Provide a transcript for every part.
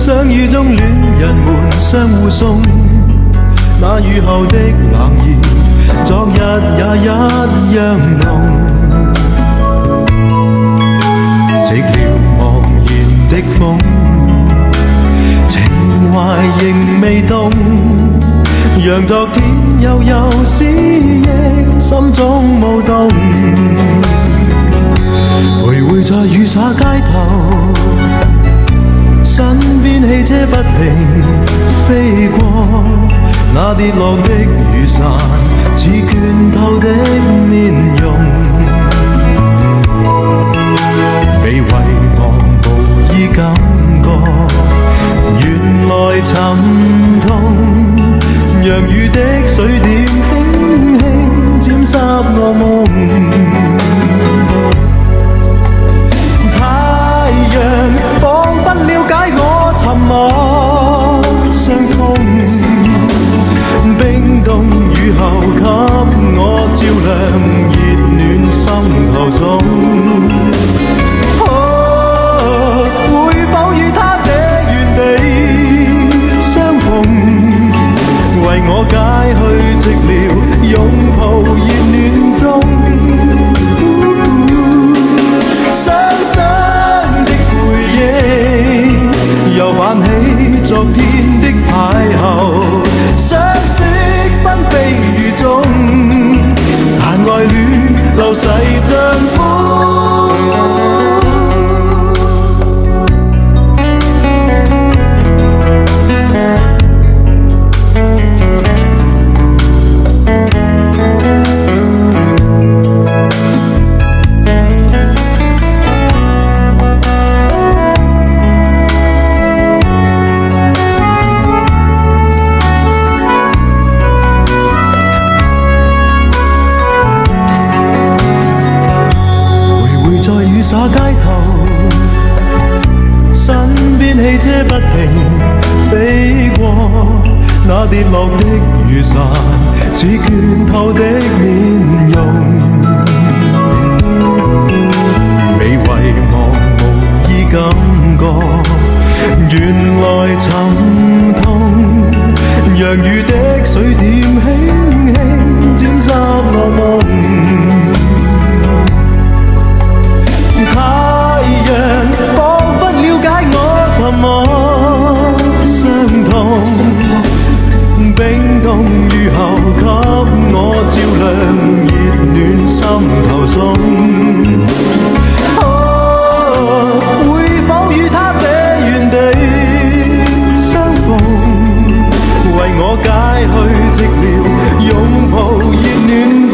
相遇中戀人們相互送那雨後的冷意，昨日也一樣濃。寂寥茫然的風，情懷仍未動，讓昨天悠悠思憶心中舞動。徘徊在雨灑街頭，身邊汽車不停飛過，那跌落的雨傘似倦透的面容，被遺忘無意感覺，原來沉痛，讓雨的水點輕輕沾濕我夢。太陽彷彿了解我沉默傷痛，冰凍雨後給我照亮熱暖心頭中。會否與他這原地相逢，為我解去寂寥，擁抱熱暖中。雙雙的背影，又泛起昨天的邂逅，相識紛飛雨中，但愛戀流逝像風。灑街頭，身邊汽車不停飛過，那跌落的雨傘似倦透的面容，被遺忘無意感覺，原來沉痛，讓雨的水點輕輕沾濕我夢。太陽彷彿了解我沉默傷痛，冰凍雨後給我照亮熱暖心頭中。會否與他這原地相逢，為我解去寂寥，擁抱熱暖中。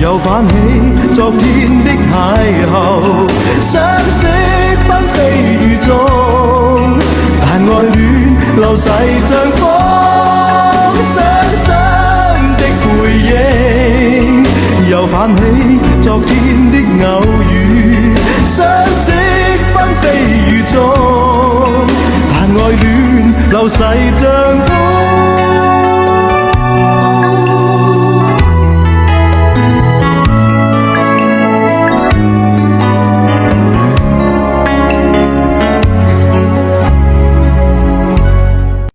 又泛起昨天的邂逅，相識紛飛雨中，但愛戀流逝像風。雙雙的背影，又泛起昨天的偶遇，相識紛飛雨中，但愛戀流逝像